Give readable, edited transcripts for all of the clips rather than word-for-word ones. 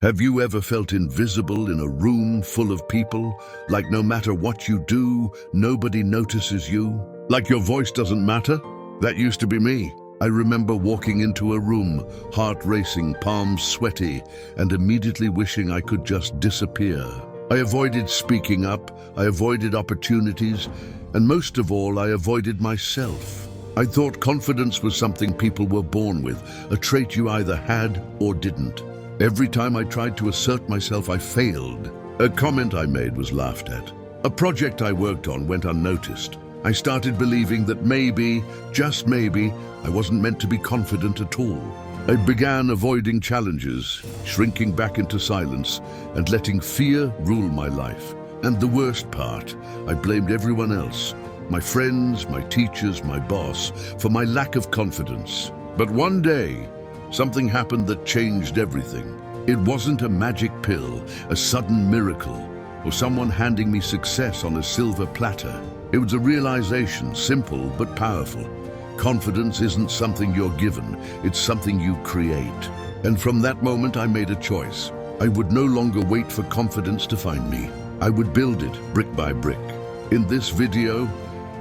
Have you ever felt invisible in a room full of people? Like no matter what you do, nobody notices you? Like your voice doesn't matter? That used to be me. I remember walking into a room, heart racing, palms sweaty, and immediately wishing I could just disappear. I avoided speaking up, I avoided opportunities, and most of all, I avoided myself. I thought confidence was something people were born with, a trait you either had or didn't. Every time I tried to assert myself, I failed. A comment I made was laughed at. A project I worked on went unnoticed. I started believing that maybe, just maybe, I wasn't meant to be confident at all. I began avoiding challenges, shrinking back into silence, and letting fear rule my life. And the worst part, I blamed everyone else, my friends, my teachers, my boss, for my lack of confidence. But one day, something happened that changed everything. It wasn't a magic pill, a sudden miracle, or someone handing me success on a silver platter. It was a realization, simple but powerful. Confidence isn't something you're given, it's something you create. And from that moment, I made a choice. I would no longer wait for confidence to find me. I would build it brick by brick. In this video,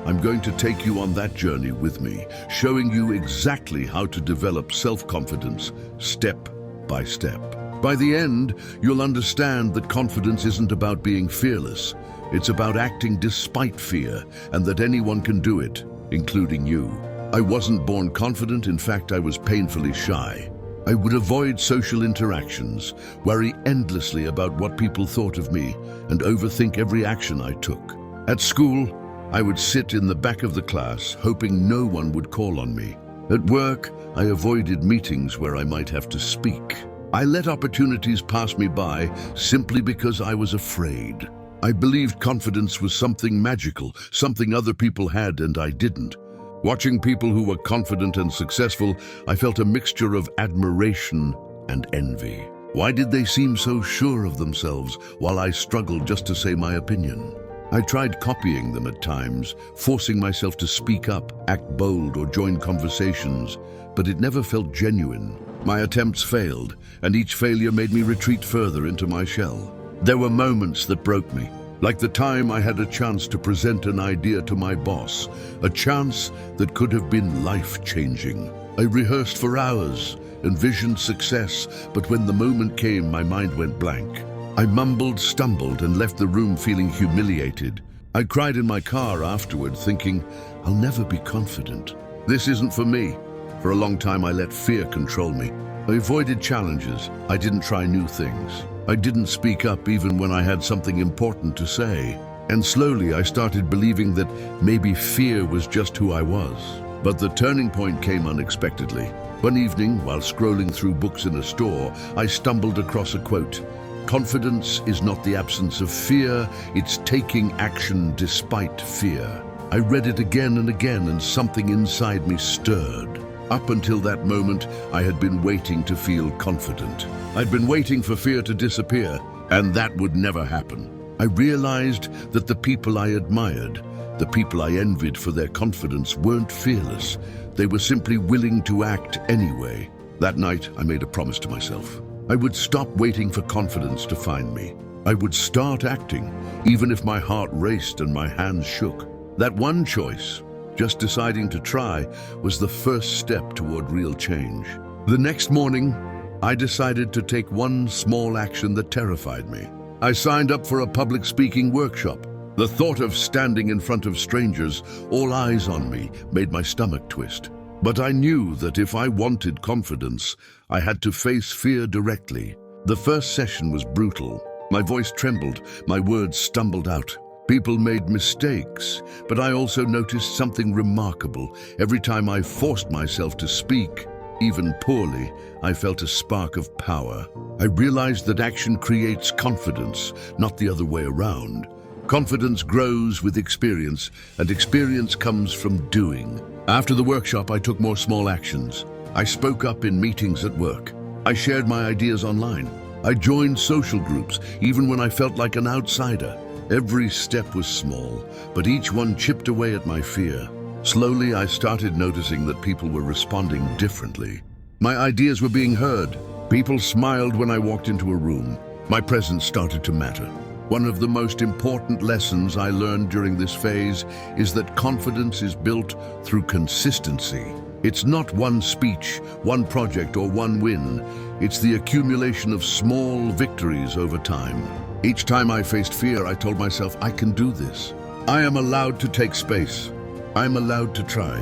I'm going to take you on that journey with me, showing you exactly how to develop self-confidence step by step. By the end, you'll understand that confidence isn't about being fearless. It's about acting despite fear, and that anyone can do it, including you. I wasn't born confident, in fact, I was painfully shy. I would avoid social interactions, worry endlessly about what people thought of me, and overthink every action I took. At school, I would sit in the back of the class, hoping no one would call on me. At work, I avoided meetings where I might have to speak. I let opportunities pass me by simply because I was afraid. I believed confidence was something magical, something other people had and I didn't. Watching people who were confident and successful, I felt a mixture of admiration and envy. Why did they seem so sure of themselves while I struggled just to say my opinion? I tried copying them at times, forcing myself to speak up, act bold, or join conversations, but it never felt genuine. My attempts failed, and each failure made me retreat further into my shell. There were moments that broke me, like the time I had a chance to present an idea to my boss, a chance that could have been life-changing. I rehearsed for hours, envisioned success, but when the moment came, my mind went blank. I mumbled, stumbled, and left the room feeling humiliated. I cried in my car afterward, thinking, I'll never be confident. This isn't for me. For a long time, I let fear control me. I avoided challenges. I didn't try new things. I didn't speak up even when I had something important to say. And slowly, I started believing that maybe fear was just who I was. But the turning point came unexpectedly. One evening, while scrolling through books in a store, I stumbled across a quote. Confidence is not the absence of fear, it's taking action despite fear. I read it again and again, and something inside me stirred. Up until that moment, I had been waiting to feel confident. I'd been waiting for fear to disappear, and that would never happen. I realized that the people I admired, the people I envied for their confidence, weren't fearless. They were simply willing to act anyway. That night, I made a promise to myself. I would stop waiting for confidence to find me. I would start acting, even if my heart raced and my hands shook. That one choice, just deciding to try, was the first step toward real change. The next morning, I decided to take one small action that terrified me. I signed up for a public speaking workshop. The thought of standing in front of strangers, all eyes on me, made my stomach twist. But I knew that if I wanted confidence, I had to face fear directly. The first session was brutal. My voice trembled, my words stumbled out. People made mistakes, but I also noticed something remarkable. Every time I forced myself to speak, even poorly, I felt a spark of power. I realized that action creates confidence, not the other way around. Confidence grows with experience, and experience comes from doing. After the workshop, I took more small actions. I spoke up in meetings at work. I shared my ideas online. I joined social groups, even when I felt like an outsider. Every step was small, but each one chipped away at my fear. Slowly, I started noticing that people were responding differently. My ideas were being heard, People smiled when I walked into a room. My presence started to matter. One of the most important lessons I learned during this phase is that confidence is built through consistency. It's not one speech, one project, or one win. It's the accumulation of small victories over time. Each time I faced fear, I told myself, I can do this. I am allowed to take space. I'm allowed to try.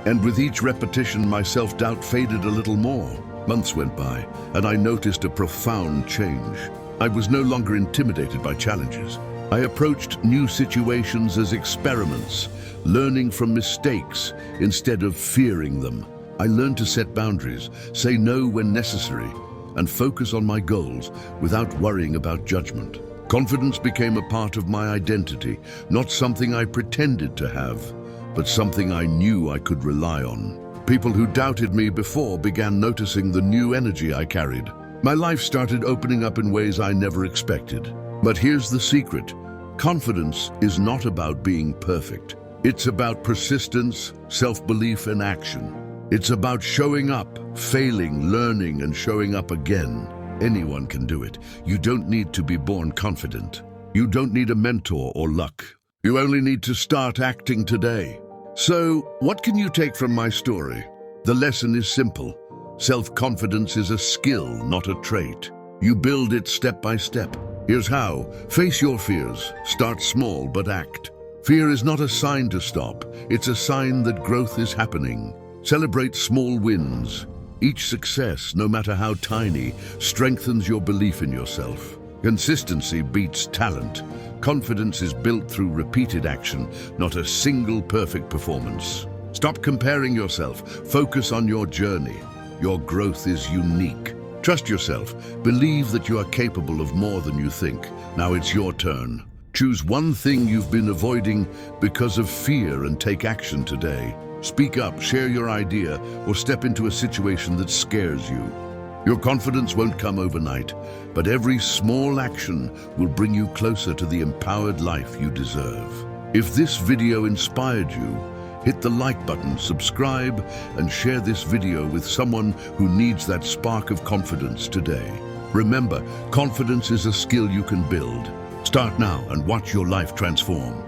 And with each repetition, my self-doubt faded a little more. Months went by, and I noticed a profound change. I was no longer intimidated by challenges. I approached new situations as experiments, learning from mistakes instead of fearing them. I learned to set boundaries, say no when necessary, and focus on my goals without worrying about judgment. Confidence became a part of my identity, not something I pretended to have, but something I knew I could rely on. People who doubted me before began noticing the new energy I carried. My life started opening up in ways I never expected. But here's the secret. Confidence is not about being perfect. It's about persistence, self-belief, and action. It's about showing up, failing, learning, and showing up again. Anyone can do it. You don't need to be born confident. You don't need a mentor or luck. You only need to start acting today. So, what can you take from my story? The lesson is simple. Self-confidence is a skill, not a trait. You build it step by step. Here's how. Face your fears. Start small, but act. Fear is not a sign to stop. It's a sign that growth is happening. Celebrate small wins. Each success, no matter how tiny, strengthens your belief in yourself. Consistency beats talent. Confidence is built through repeated action, not a single perfect performance. Stop comparing yourself. Focus on your journey. Your growth is unique. Trust yourself. Believe that you are capable of more than you think. Now it's your turn. Choose one thing you've been avoiding because of fear and take action today. Speak up, share your idea, or step into a situation that scares you. Your confidence won't come overnight, but every small action will bring you closer to the empowered life you deserve. If this video inspired you, hit the like button, subscribe, and share this video with someone who needs that spark of confidence today. Remember, confidence is a skill you can build. Start now and watch your life transform.